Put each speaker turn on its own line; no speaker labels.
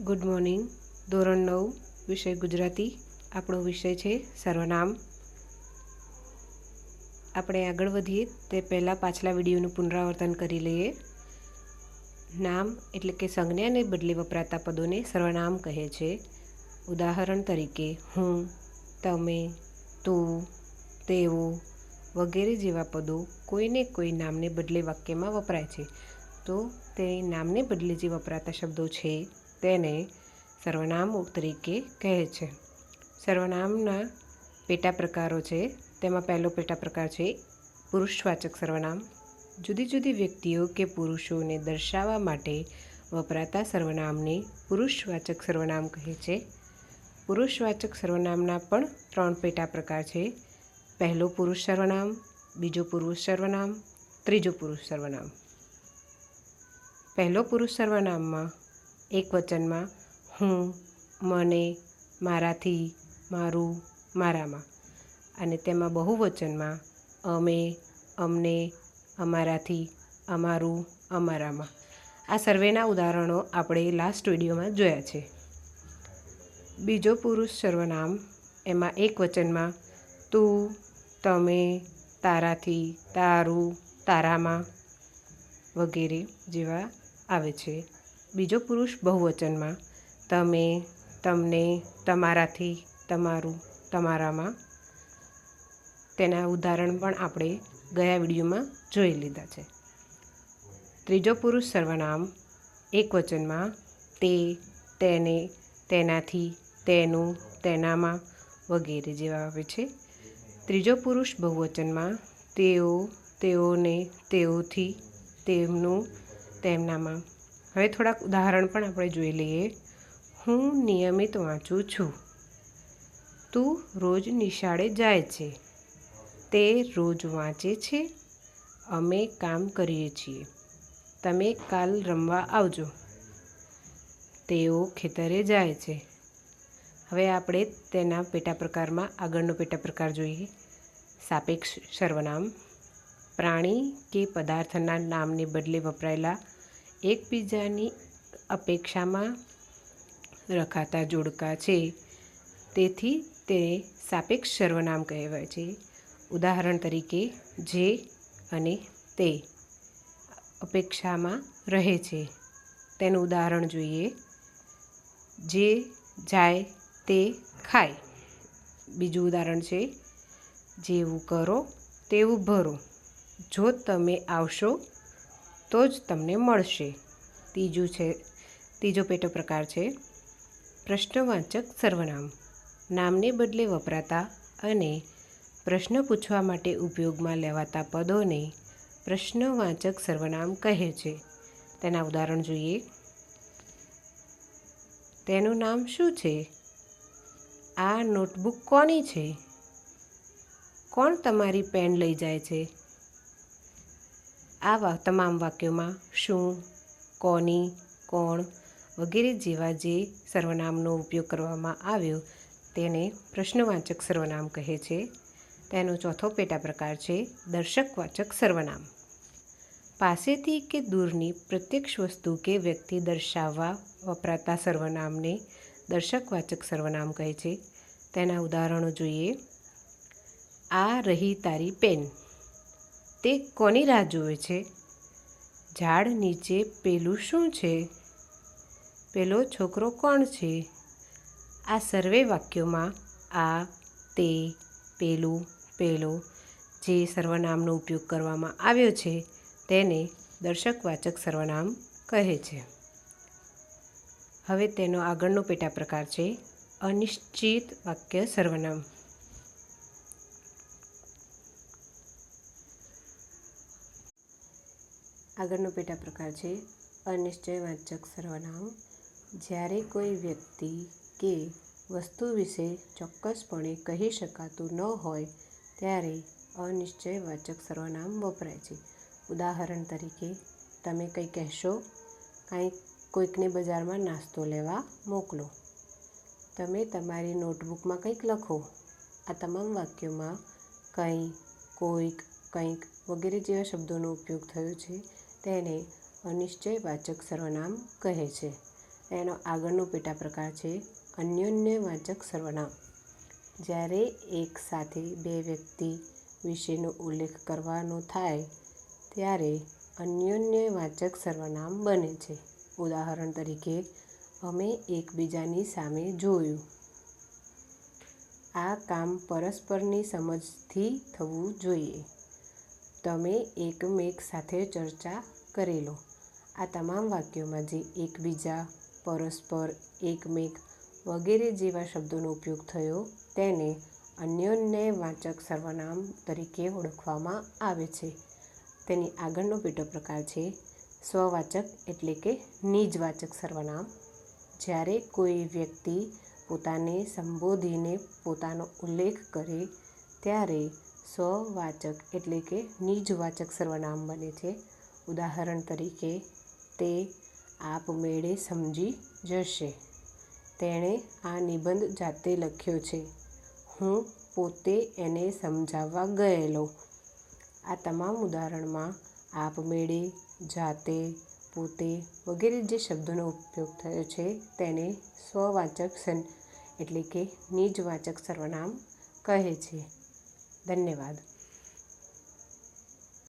Good morning. ધોરણ 9 વિષય ગુજરાતી. આપણો વિષય છે સર્વનામ. આપણે આગળ વધીએ તે પહેલાં પાછલા વિડીયોનું પુનરાવર્તન કરી લઈએ. નામ એટલે કે સંજ્ઞાને બદલે વપરાતા પદોને સર્વનામ કહે છે. ઉદાહરણ તરીકે હું, તમે, તું, તેઓ વગેરે જેવા પદો કોઈને કોઈ નામને બદલે વાક્યમાં વપરાય છે. તો તે નામને બદલે જે વપરાતા શબ્દો છે તેને સર્વનામ તરીકે કહે છે. સર્વનામના પેટા પ્રકારો છે. તેમાં પહેલો પેટા પ્રકાર છે પુરુષવાચક સર્વનામ. જુદી જુદી વ્યક્તિઓ કે પુરુષોને દર્શાવવા માટે વપરાતા સર્વનામને પુરુષવાચક સર્વનામ કહે છે. પુરુષવાચક સર્વનામના પણ 3 પેટા પ્રકાર છે. પહેલો પુરુષ સર્વનામ, બીજો પુરુષ સર્વનામ, ત્રીજો પુરુષ સર્વનામ. પહેલો પુરુષ સર્વનામમાં એક વચનમાં હું, મને, મારાથી, મારું, મારામાં, અને તેમાં બહુવચનમાં અમે, અમને, અમારાથી, અમારું, અમારામાં. આ સર્વેના ઉદાહરણો આપણે લાસ્ટ વિડીયોમાં જોયા છે. બીજો પુરુષ સર્વનામ એમાં એક વચનમાં તું, તમે, તારાથી, તારું, તારામાં વગેરે જેવા આવે છે. બીજો પુરુષ બહુવચનમાં તમે, તમને, તમારાથી, તમારું, તમારામાં. તેના ઉદાહરણ પણ આપણે ગયા વિડીયોમાં જોઈ લીધા છે. ત્રીજો પુરુષ સર્વનામ એક વચનમાં તે, તેને, તેનાથી, તેનું, તેનામાં વગેરે જેવા આવે છે. ત્રીજો પુરુષ બહુવચનમાં તેઓ, તેઓને, તેઓથી, તેમનું, તેમનામાં. હવે થોડાક ઉદાહરણ પણ આપણે જોઈ લઈએ. હું નિયમિત વાંચું છું. તું રોજ નિશાળે જાય છે. તે રોજ વાંચે છે. અમે કામ કરીએ છીએ. તમે કાલ રમવા આવજો. તેઓ ખેતરે જાય છે. હવે આપણે તેના પેટા પ્રકારમાં આગળનો પેટા પ્રકાર જોઈએ. સાપેક્ષ સર્વનામ. પ્રાણી કે પદાર્થના નામને બદલે વપરાયેલા એકબીજાની અપેક્ષામાં રખાતા જોડકા છે. તેથી તે સાપેક્ષ સર્વનામ કહેવાય છે. ઉદાહરણ તરીકે જે અને તે અપેક્ષામાં રહે છે. તેનું ઉદાહરણ જોઈએ. જે જાય તે ખાય. બીજું ઉદાહરણ છે જેવું કરો તેવું ભરો. જો તમે આવશો તો જ તમને મળશે. ત્રીજો પેટો પ્રકાર છે પ્રશ્નવાચક સર્વનામ. નામને બદલે વપરાતા અને પ્રશ્ન પૂછવા માટે ઉપયોગમાં લેવાતા પદોને પ્રશ્નવાચક સર્વનામ કહે છે. તેના ઉદાહરણ જોઈએ. તેનું નામ શું છે? આ નોટબુક કોની છે? કોણ તમારી પેન લઈ જાય છે? આ તમામ વાક્યોમાં શું, કોની, કોણ વગેરે જેવા જે સર્વનામનો ઉપયોગ કરવામાં આવ્યો તેને પ્રશ્નવાચક સર્વનામ કહે છે. તેનો ચોથો પેટા પ્રકાર છે દર્શકવાચક સર્વનામ. પાસેથી કે દૂરની પ્રત્યક્ષ વસ્તુ કે વ્યક્તિ દર્શાવવા વપરાતા સર્વનામને દર્શકવાચક સર્વનામ કહે છે. તેના ઉદાહરણો જોઈએ. આ રહી તારી પેન. તે કોની રાહ જુએ છે? ઝાડ નીચે પેલું શું છે? પેલો છોકરો કોણ છે? આ સર્વે વાક્યોમાં આ, તે, પેલું, પેલો જે સર્વનામનો ઉપયોગ કરવામાં આવ્યો છે તેને દર્શકવાચક સર્વનામ કહે છે. હવે તેનો આગળનો પેટા પ્રકાર છે અનિશ્ચિત વાક્ય સર્વનામ. આગળનો પેટા પ્રકાર છે અનિશ્ચયવાચક સર્વનામ. જ્યારે કોઈ વ્યક્તિ કે વસ્તુ વિશે ચોક્કસપણે કહી શકાતું ન હોય ત્યારે અનિશ્ચયવાચક સર્વનામ વપરાય છે. ઉદાહરણ તરીકે તમે કંઈ કહેશો, કોઈકને બજારમાં નાસ્તો લેવા મોકલો. તમે તમારી નોટબુકમાં કંઈક લખો. આ તમામ વાક્યોમાં કંઈ, કોઈક, કંઈક વગેરે જેવા શબ્દોનો ઉપયોગ થયો છે તેને અનિશ્ચયવાચક સર્વનામ કહે છે. એનો આગળનો પેટા પ્રકાર છે અન્યોન્યવાચક સર્વનામ. જ્યારે એક સાથે બે વ્યક્તિ વિશેનો ઉલ્લેખ કરવાનો થાય ત્યારે અન્યોન્યવાચક સર્વનામ બને છે. ઉદાહરણ તરીકે, અમે એકબીજાની સામે જોયું. આ કામ પરસ્પરની સમજથી થવું જોઈએ. તમે એકમેક સાથે ચર્ચા કરેલો. આ તમામ વાક્યોમાં જે એકબીજા, પરસ્પર, એકમેક વગેરે જેવા શબ્દોનો ઉપયોગ થયો તેને અન્યોન્યવાચક સર્વનામ તરીકે ઓળખવામાં આવે છે. તેની આગળનો પેટો પ્રકાર છે સ્વવાચક એટલે કે નિજવાચક સર્વનામ. જ્યારે કોઈ વ્યક્તિ પોતાને સંબોધીને પોતાનો ઉલ્લેખ કરે ત્યારે સ્વવાચક એટલે કે નિજવાચક સર્વનામ બને છે. ઉદાહરણ તરીકે, તે આપમેળે સમજી જશે. તેણે આ નિબંધ જાતે લખ્યો છે. હું પોતે એને સમજાવવા ગયેલો. આ તમામ ઉદાહરણમાં આપમેળે, જાતે, પોતે વગેરે જે શબ્દોનો ઉપયોગ થયો છે તેને સ્વવાચક એટલે કે નિજવાચક સર્વનામ કહે છે. ધન્યવાદ.